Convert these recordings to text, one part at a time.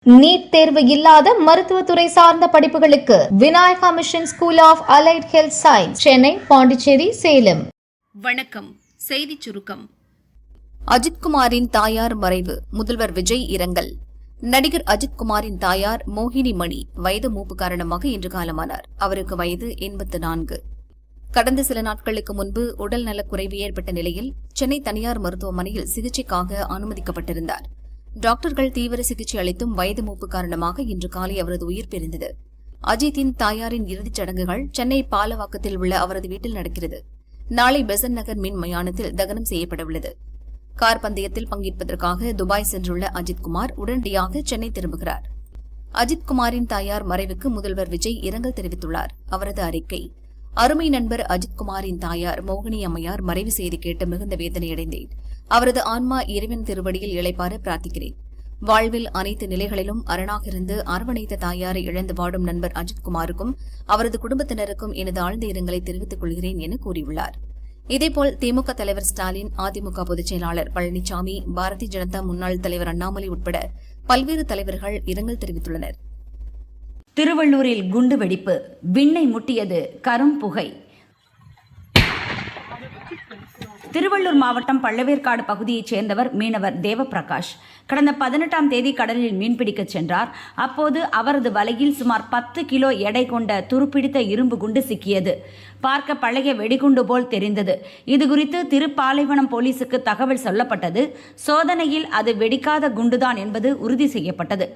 NEET தேர்வு இல்லாத மருத்துவத்துறை சார்ந்த படிப்புகளுக்கு Vinayaka mission school of allied health science, Chennai, Pondicherry, Salem. வணக்கம். செய்திச் சுருக்கம். அஜித்குமாரின் தாயார் மறைவு, முதல்வர் விஜய் இரங்கல். நடிகர் அஜித்குமாரின் தாயார் மோகினி மணி வயது மூப்பு காரணமாக இன்று காலமானார். அவருக்கு வயது 84. கடந்த சில நாட்களுக்கு முன்பு உடல் நலக்குறைவு ஏற்பட்ட நிலையில் சென்னை தனியார் மருத்துவமனையில் சிகிச்சைக்காக அனுமதிக்கப்பட்டிருந்தார். டாக்டர்கள் தீவிர சிகிச்சை அளித்தும் வயது மூப்பு காரணமாக இன்று காலை அவரது உயிர் பிரிந்தது. அஜித்தின் தாயாரின் இறுதிச் சடங்குகள் சென்னை பாலவாக்கத்தில் உள்ள அவரது வீட்டில் நடக்கிறது. நாளை பெசன்ட் நகர் மின் மயானத்தில் தகனம் செய்யப்படவுள்ளது. கார் பந்தயத்தில் பங்கேற்பதற்காக துபாய் சென்றுள்ள அஜித்குமார் உடனடியாக சென்னை திரும்புகிறார். அஜித்குமாரின் தாயார் மறைவுக்கு முதல்வர் விஜய் இரங்கல் தெரிவித்துள்ளார். அவரது அறிக்கை: அருமை நண்பர் அஜித்குமாரின் தாயார் மோகினி அம்மையார் மறைவு செய்தி கேட்டு மிகுந்த வேதனையடைந்தேன். அவரது ஆன்மா இறைவன் திருவடியில் இளைப்பார பிரார்த்திக்கிறேன். வாழ்வில் அனைத்து நிலைகளிலும் அரணாக இருந்து அரவணைத்த தாயாரை இழந்து வாடும் நண்பர் அஜித்குமாருக்கும் அவரது குடும்பத்தினருக்கும் எனது ஆழ்ந்த இரங்கலை தெரிவித்துக் கொள்கிறேன் என கூறியுள்ளார். இதேபோல் திமுக தலைவர் ஸ்டாலின், அதிமுக பொதுச் செயலாளர் பழனிசாமி, பாரதிய ஜனதா முன்னாள் தலைவர் அண்ணாமலை உட்பட பல்வேறு தலைவர்கள் இரங்கல் தெரிவித்துள்ளனர். திருவள்ளூரில் குண்டுவெடிப்பு, விண்ணை முட்டியது கரும்புகை. திருவள்ளூர் மாவட்டம் பள்ளவேற்காடு பகுதியைச் சேர்ந்தவர் மீனவர் தேவப்பிரகாஷ். கடந்த 18ஆம் தேதி கடலில் மீன்பிடிக்கச் சென்றார். அப்போது அவரது வலையில் சுமார் 10 கிலோ எடை கொண்ட துருப்பிடித்த இரும்பு குண்டு சிக்கியது. பார்க்க பழைய வெடிகுண்டு போல் தெரிந்தது. இதுகுறித்து திருப்பாலைவனம் போலீசுக்கு தகவல் சொல்லப்பட்டது. சோதனையில் அது வெடிக்காத குண்டுதான் என்பது உறுதி செய்யப்பட்டது.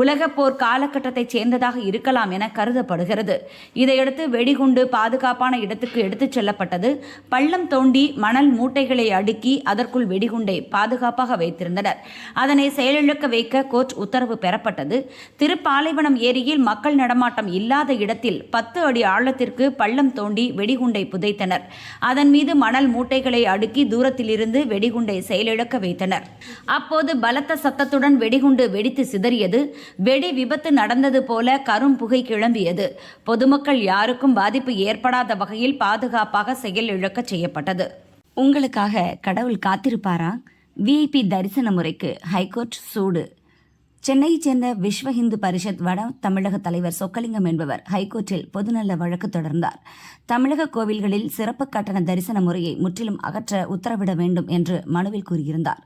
உலகப் போர் காலகட்டத்தைச் சேர்ந்ததாக இருக்கலாம் என கருதப்படுகிறது. இதையடுத்து வெடிகுண்டு பாதுகாப்பான இடத்துக்கு எடுத்துச் செல்லப்பட்டது. பள்ளம் தோண்டி மணல் மூட்டைகளை அடுக்கி அதற்குள் வெடிகுண்டை பாதுகாப்பாக வைத்திருந்தனர். அதனை செயலிழக்க வைக்க கோர்ட் உத்தரவு பெறப்பட்டது. திருப்பாலைவனம் ஏரியில் மக்கள் நடமாட்டம் இல்லாத இடத்தில் 10 அடி ஆழத்திற்கு பள்ளம் தோண்டி வெடிகுண்டை புதைத்தனர். அதன் மீது மணல் மூட்டைகளை அடுக்கி தூரத்திலிருந்து வெடிகுண்டை செயலிழக்க வைத்தனர். அப்போது பலத்த சத்தத்துடன் வெடிகுண்டு வெடித்து சிதறியது. வெடி விபத்து நடந்தது போல கரும்புகை கிளம்பியது. பொதுமக்கள் யாருக்கும் பாதிப்பு ஏற்படாத வகையில் பாதுகாப்பாக செயலிழக்க செய்யப்பட்டது. உங்களுக்காக கடவுள் காத்திருப்பாரா? விஐபி தரிசன முறைக்கு ஹைகோர்ட் சூடு. சென்னையைச் சேர்ந்த விஸ்வ இந்து பரிஷத் வட தமிழக தலைவர் சொக்கலிங்கம் என்பவர் ஹைகோர்ட்டில் பொதுநல வழக்கு தொடர்ந்தார். தமிழக கோவில்களில் சிறப்பு கட்டண தரிசன முறையை முற்றிலும் அகற்ற உத்தரவிட வேண்டும் என்று மனுவில் கூறியிருந்தார்.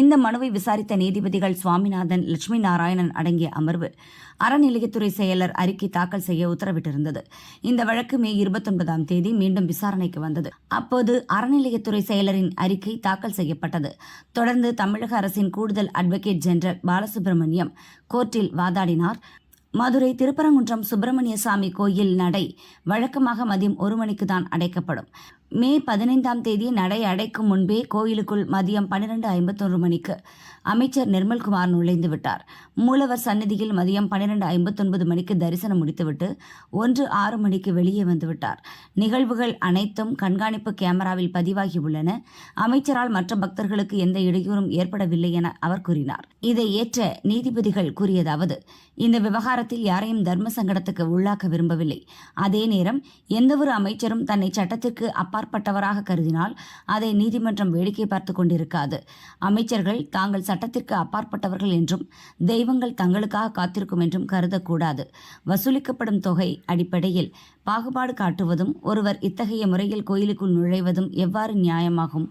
இந்த மனுவை விசாரித்த நீதிபதிகள் சுவாமிநாதன், லட்சுமி நாராயணன் அடங்கிய அமர்வு அறநிலையத்துறை செயலர் அறிக்கை தாக்கல் செய்ய உத்தரவிட்டிருந்தது. இந்த வழக்கு மே 29ஆம் தேதி மீண்டும் விசாரணைக்கு வந்தது. அப்போது அறநிலையத்துறை செயலரின் அறிக்கை தாக்கல் செய்யப்பட்டது. தொடர்ந்து தமிழக அரசின் கூடுதல் அட்வொகேட் ஜெனரல் பாலசுப்ரமணியம் கோர்ட்டில் வாதாடினார். மதுரை திருப்பரங்குன்றம் சுப்பிரமணிய சாமி கோயில் நடை வழக்கமாக மதியம் 1 மணிக்கு தான் அடைக்கப்படும். மே 15ஆம் தேதி நடை அடைக்கும் முன்பே கோயிலுக்குள் மதியம் 12:51 மணிக்கு அமைச்சர் நிர்மல்குமார் நுழைந்து விட்டார். மூலவர் சந்நிதியில் மதியம் 12:59 மணிக்கு தரிசனம் முடித்துவிட்டு 1:06 மணிக்கு வெளியே வந்துவிட்டார். நிகழ்வுகள் அனைத்தும் கண்காணிப்பு கேமராவில் பதிவாகி உள்ளன. அமைச்சரால் மற்ற பக்தர்களுக்கு எந்த இடையூறும் ஏற்படவில்லை என அவர் கூறினார். இதை ஏற்ற நீதிபதிகள் கூறியதாவது: இந்த விவகாரத்தில் யாரையும் தர்ம சங்கடத்துக்கு உள்ளாக்க விரும்பவில்லை. அதே நேரம் எந்தவொரு அமைச்சரும் தன்னை சட்டத்திற்கு அப்பாற்பட்டவராக கருதினால் அதை நீதிமன்றம் வேடிக்கை பார்த்து கொண்டிருக்காது. அமைச்சர்கள் தாங்கள் சட்டத்திற்கு அப்பாற்பட்டவர்கள் என்றும் தெய்வங்கள் தங்களுக்காக காத்திருக்கும் என்றும் கருதக்கூடாது. வசூலிக்கப்படும் தொகை அடிப்படையில் பாகுபாடு காட்டுவதும் ஒருவர் இத்தகைய முறையில் கோயிலுக்குள் நுழைவதும் எவ்வாறு நியாயமாகும்?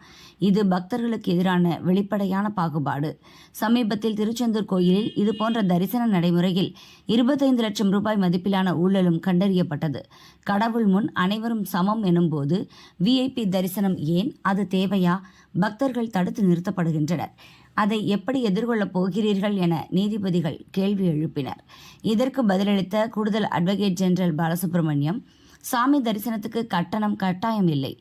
இது பக்தர்களுக்கு எதிரான வெளிப்படையான பாகுபாடு. சமீபத்தில் திருச்செந்தூர் கோயிலில் இதுபோன்ற தரிசன நடைமுறையில் 25 லட்சம் ரூபாய் மதிப்பிலான ஊழலும் கண்டறியப்பட்டது. கடவுள் முன் அனைவரும் சமம் எனும்போது விஐபி தரிசனம் ஏன்? அது தேவையா? பக்தர்கள் தடுத்து நிறுத்தப்படுகின்றனர். அதை எப்படி எதிர்கொள்ளப் போகிறீர்கள் என நீதிபதிகள் கேள்வி எழுப்பினர். இதற்கு பதிலளித்த கூடுதல் அட்வொகேட் ஜெனரல் பாலசுப்ரமணியம், சாமி தரிசனத்துக்கு கட்டணம் கட்டாயம் இல்லை.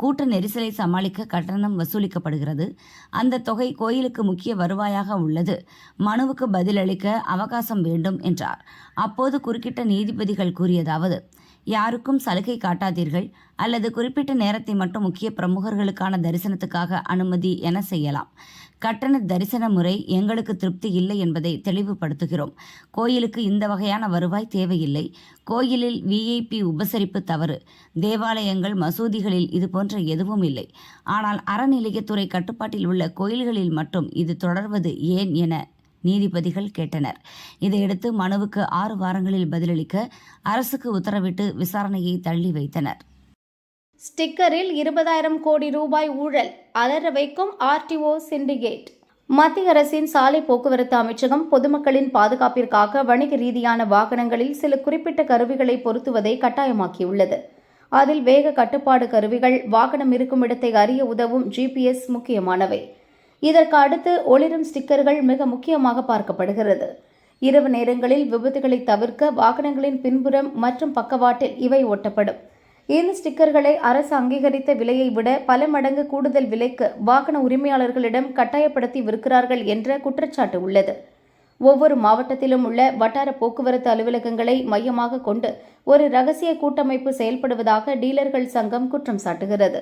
கூட்ட நெரிசலை சமாளிக்க கட்டணம் வசூலிக்கப்படுகிறது. அந்த தொகை கோயிலுக்கு முக்கிய வருவாயாக உள்ளது. மனுவுக்கு பதிலளிக்க அவகாசம் வேண்டும் என்றார். அப்போது குறுக்கிட்ட நீதிபதிகள் கூறியதாவது: யாருக்கும் சலுகை காட்டாதீர்கள், அல்லது குறிப்பிட்ட நேரத்தை மட்டும் முக்கிய பிரமுகர்களுக்கான தரிசனத்துக்காக அனுமதி என செய்யலாம். கட்டண தரிசன முறை எங்களுக்கு திருப்தி இல்லை என்பதை தெளிவுபடுத்துகிறோம். கோயிலுக்கு இந்த வகையான வருவாய் தேவையில்லை. கோயிலில் விஐபி உபசரிப்பு தவறு. தேவாலயங்கள், மசூதிகளில் இதுபோன்ற எதுவும் இல்லை. ஆனால் அறநிலையத்துறை கட்டுப்பாட்டில் உள்ள கோயில்களில் மட்டும் இது தொடர்வது ஏன் என நீதிபதிகள் கேட்டனர். இதையடுத்து மனுவுக்கு 6 வாரங்களில் பதிலளிக்க அரசுக்கு உத்தரவிட்டு விசாரணையை தள்ளி வைத்தனர். ஸ்டிக்கரில் 20,000 கோடி ரூபாய் ஊழல் அலற வைக்கும் ஆர்டிஓ சிண்டிகேட். மத்திய அரசின் சாலை போக்குவரத்து அமைச்சகம் பொதுமக்களின் பாதுகாப்பிற்காக வணிக ரீதியான வாகனங்களில் சில குறிப்பிட்ட கருவிகளை பொருத்துவதை கட்டாயமாக்கியுள்ளது. அதில் வேக கட்டுப்பாடு கருவிகள், வாகனம் இருக்கும் இடத்தை அறிய உதவும் GPS முக்கியமானவை. இதற்கு அடுத்து ஒளிரும் ஸ்டிக்கர்கள் மிக முக்கியமாக பார்க்கப்படுகிறது. இரவு நேரங்களில் விபத்துகளை தவிர்க்க வாகனங்களின் பின்புறம் மற்றும் பக்கவாட்டில் இவை ஒட்டப்படும். இந்த ஸ்டிக்கர்களை அரசு அங்கீகரித்த விலையை விட பல மடங்கு கூடுதல் விலைக்கு வாகன உரிமையாளர்களிடம் கட்டாயப்படுத்தி விற்கிறார்கள் என்ற குற்றச்சாட்டு உள்ளது. ஒவ்வொரு மாவட்டத்திலும் உள்ள வட்டார போக்குவரத்து அலுவலகங்களை மையமாக கொண்டு ஒரு ரகசிய கூட்டமைப்பு செயல்படுவதாக டீலர்கள் சங்கம் குற்றம் சாட்டுகிறது.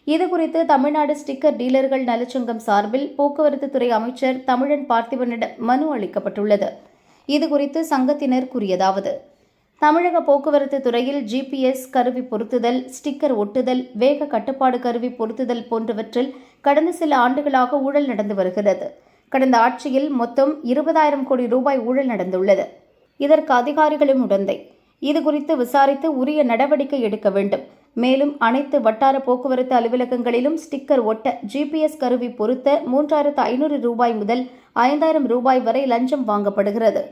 இதுகுறித்து தமிழ்நாடு ஸ்டிக்கர் டீலர்கள் நலச்சங்கம் சார்பில் போக்குவரத்து துறை அமைச்சர் தமிழன் பார்த்திபனிடம் மனு அளிக்கப்பட்டுள்ளது. இதுகுறித்து சங்கத்தினர் கூறியதாவது: தமிழக போக்குவரத்து துறையில் GPS கருவி பொருத்துதல், ஸ்டிக்கர் ஒட்டுதல், வேக கட்டுப்பாடு கருவி பொருத்துதல் போன்றவற்றில் கடந்த சில ஆண்டுகளாக ஊழல் நடந்து வருகிறது. கடந்த ஆட்சியில் மொத்தம் 20,000 கோடி ரூபாய் ஊழல் நடந்துள்ளது. இதற்கு அதிகாரிகளும் உடந்தை. இதுகுறித்து விசாரித்து உரிய நடவடிக்கை எடுக்க வேண்டும். மேலும் அனைத்து வட்டார போக்குவரத்து அலுவலகங்களிலும் ஸ்டிக்கர் ஒட்ட GPS கருவி பொருத்த 3,500 ரூபாய் முதல் 5,000 ரூபாய் வரை லஞ்சம் வாங்கப்படுகிறது.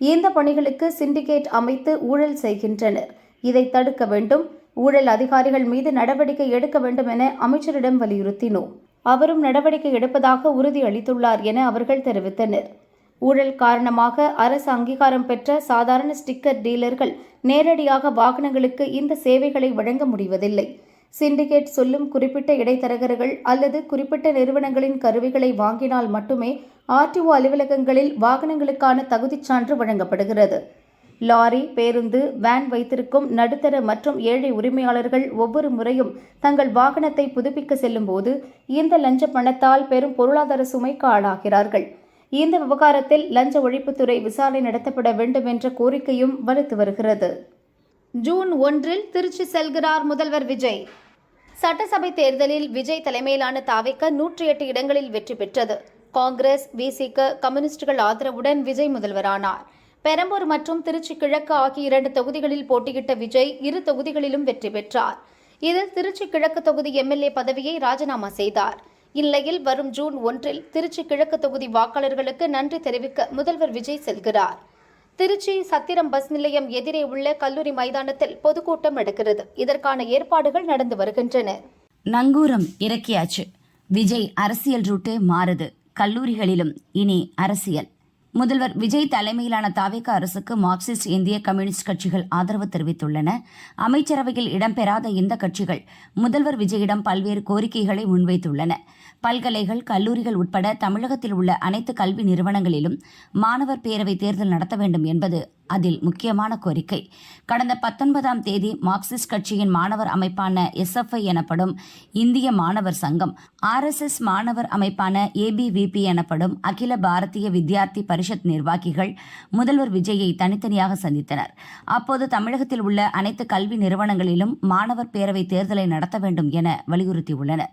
இந்த பணிகளுக்கு சிண்டிகேட் அமைத்து ஊழல் செய்கின்றனர். இதை தடுக்க வேண்டும். ஊழல் அதிகாரிகள் மீது நடவடிக்கை எடுக்க வேண்டும் என அமைச்சரிடம் வலியுறுத்தினோம். அவரும் நடவடிக்கை எடுப்பதாக உறுதி அளித்துள்ளார் என அவர்கள் தெரிவித்தனர். ஊழல் காரணமாக அரசு அங்கீகாரம் பெற்ற சாதாரண ஸ்டிக்கர் டீலர்கள் நேரடியாக வாகனங்களுக்கு இந்த சேவைகளை வழங்க முடிவதில்லை. சிண்டிகேட் சொல்லும் குறிப்பிட்ட இடைத்தரகர்கள் அல்லது குறிப்பிட்ட நிறுவனங்களின் கருவிகளை வாங்கினால் மட்டுமே ஆர்டிஓ அலுவலகங்களில் வாகனங்களுக்கான தகுதிச் சான்று வழங்கப்படுகிறது. லாரி, பேருந்து, வேன் வைத்திருக்கும் நடுத்தர மற்றும் ஏழை உரிமையாளர்கள் ஒவ்வொரு முறையும் தங்கள் வாகனத்தை புதுப்பிக்க செல்லும் போது இந்த லஞ்ச பணத்தால் பெரும் பொருளாதார சுமைக்கு ஆளாகிறார்கள். இந்த விவகாரத்தில் லஞ்ச ஒழிப்புத்துறை விசாரணை நடத்தப்பட வேண்டும் என்ற கோரிக்கையும் வலுத்து வருகிறது. ஜூன் 1 திருச்சி செல்கிறார் முதல்வர் விஜய். சட்டசபை தேர்தலில் விஜய் தலைமையிலான தாவேக 108 இடங்களில் வெற்றி பெற்றது. காங்கிரஸ், விசிக, கம்யூனிஸ்டுகள் ஆதரவுடன் விஜய் முதல்வரானார். பெரம்பூர் மற்றும் திருச்சி கிழக்கு ஆகிய 2 தொகுதிகளில் போட்டியிட்ட விஜய் 2 தொகுதிகளிலும் வெற்றி பெற்றார். இதில் திருச்சி கிழக்கு தொகுதி MLA பதவியை ராஜினாமா செய்தார். இந்நிலையில் வரும் ஜூன் 1 திருச்சி கிழக்கு தொகுதி வாக்காளர்களுக்கு நன்றி தெரிவிக்க முதல்வர் விஜய் செல்கிறார். திருச்சி சத்திரம் பஸ் நிலையம் எதிரே உள்ள கல்லூரி மைதானத்தில் பொதுக்கூட்டம் நடக்கிறது. இதற்கான ஏற்பாடுகள் நடந்து வருகின்றன. நங்கூரம் இறக்கியாச்சு. விஜய் அரசியல் ரூட்டே மாறுது. கல்லூரிகளிலும் இனி அரசியல். முதல்வர் விஜய் தலைமையிலான தாவேக அரசுக்கு மார்க்சிஸ்ட், இந்திய கம்யூனிஸ்ட் கட்சிகள் ஆதரவு தெரிவித்துள்ளன. அமைச்சரவையில் இடம்பெறாத இந்த கட்சிகள் முதல்வர் விஜயிடம் பல்வேறு கோரிக்கைகளை முன்வைத்துள்ளன. பல்கலைகள், கல்லூரிகள் உட்பட தமிழகத்தில் உள்ள அனைத்து கல்வி நிறுவனங்களிலும் மாணவர் பேரவை தேர்தல் நடத்த வேண்டும் என்பது அதில் முக்கியமான கோரிக்கை. கடந்த 19ஆம் தேதி மார்க்சிஸ்ட் கட்சியின் மாணவர் அமைப்பான SFI எனப்படும் இந்திய மாணவர் சங்கம், RSS மாணவர் அமைப்பான ABVP எனப்படும் அகில பாரதிய வித்யார்த்தி பரிஷத் நிர்வாகிகள் முதல்வர் விஜயை தனித்தனியாக சந்தித்தனர். அப்போது தமிழகத்தில் உள்ள அனைத்து கல்வி நிறுவனங்களிலும் மாணவர் பேரவை தேர்தலை நடத்த வேண்டும் என வலியுறுத்தியுள்ளனர்.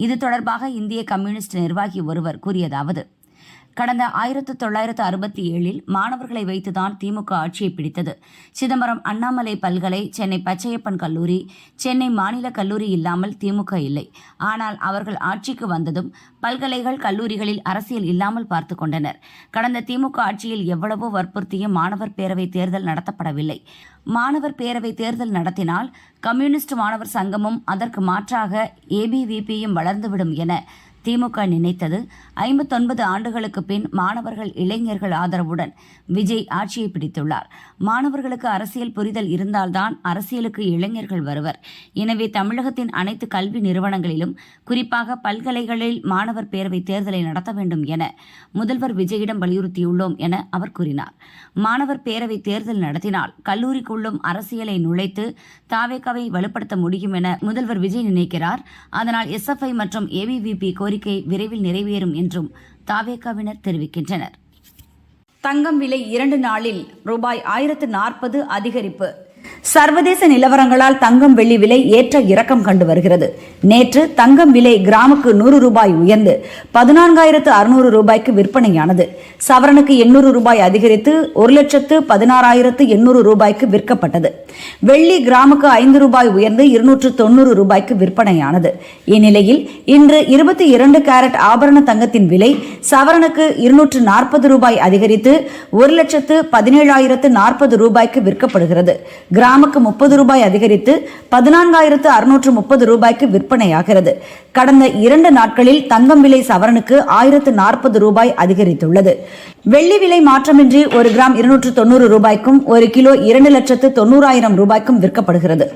இது தொடர்பாக இந்திய கம்யூனிஸ்ட் நிர்வாகி ஒருவர் கூறியதாவது: கடந்த 1967 மாணவர்களை வைத்துதான் திமுக ஆட்சியை பிடித்தது. சிதம்பரம் அண்ணாமலை பல்கலை, சென்னை பச்சையப்பன் கல்லூரி, சென்னை மாநில கல்லூரி இல்லாமல் திமுக இல்லை. ஆனால் அவர்கள் ஆட்சிக்கு வந்ததும் பல்கலைகள், கல்லூரிகளில் அரசியல் இல்லாமல் பார்த்து கொண்டனர். கடந்த திமுக ஆட்சியில் எவ்வளவோ வற்புறுத்தியும் மாணவர் பேரவை தேர்தல் நடத்தப்படவில்லை. மாணவர் பேரவை தேர்தல் நடத்தினால் கம்யூனிஸ்ட் மாணவர் சங்கமும் அதற்கு மாற்றாக ABVPயும் வளர்ந்துவிடும் என திமுக நினைத்தது. 59 ஆண்டுகளுக்கு பின் மாணவர்கள், இளைஞர்கள் ஆதரவுடன் விஜய் ஆட்சியை பிடித்துள்ளார். மாணவர்களுக்கு அரசியல் புரிதல் இருந்தால்தான் அரசியலுக்கு இளைஞர்கள் வருவர். எனவே தமிழகத்தின் அனைத்து கல்வி நிறுவனங்களிலும், குறிப்பாக பல்கலைகளில் மாணவர் பேரவை தேர்தலை நடத்த வேண்டும் என முதல்வர் விஜயிடம் வலியுறுத்தியுள்ளோம் என அவர் கூறினார். மாணவர் பேரவை தேர்தல் நடத்தினால் கல்லூரிக்குள்ளும் அரசியலை நுழைத்து தாவேகாவை வலுப்படுத்த முடியும் என முதல்வர் விஜய் நினைக்கிறார். அதனால் SFI மற்றும் ABVP கோரிக்கை விரைவில் நிறைவேறும் என்றும் தாவேகாவினர் தெரிவிக்கின்றனர். தங்கம் விலை 2 நாளில் ரூபாய் 1040 அதிகரிப்பு. சர்வதேச நிலவரங்களால் தங்கம் வெள்ளி விலை ஏற்ற இறக்கம் கண்டு வருகிறது. நேற்று தங்கம் விலை கிராமுக்கு 100 ரூபாய் உயர்ந்து 14,600 ரூபாய்க்கு விற்பனையானது. சவரனுக்கு 800 ரூபாய் அதிகரித்து 1,16,800 ரூபாய்க்கு விற்கப்பட்டது. வெள்ளி கிராமுக்கு 5 ரூபாய் உயர்ந்து 290 ரூபாய்க்கு விற்பனையானது. இந்நிலையில் இன்று 22 கேரட் ஆபரண தங்கத்தின் விலை சவரனுக்கு 240 ரூபாய் அதிகரித்து 1,17,040 ரூபாய்க்கு விற்கப்படுகிறது. கிராமுக்கு 30 ரூபாய் அதிகரித்து 14,630 ரூபாய்க்கு விற்பனையாகிறது. கடந்த 2 நாட்களில் தங்கம் விலை சவரனுக்கு 1,040 ரூபாய் அதிகரித்துள்ளது. வெள்ளி விலை மாற்றமின்றி 1 கிராம் 290 ரூபாய்க்கும் 1 கிலோ 2,90,000 ரூபாய்க்கும் விற்கப்படுகிறது.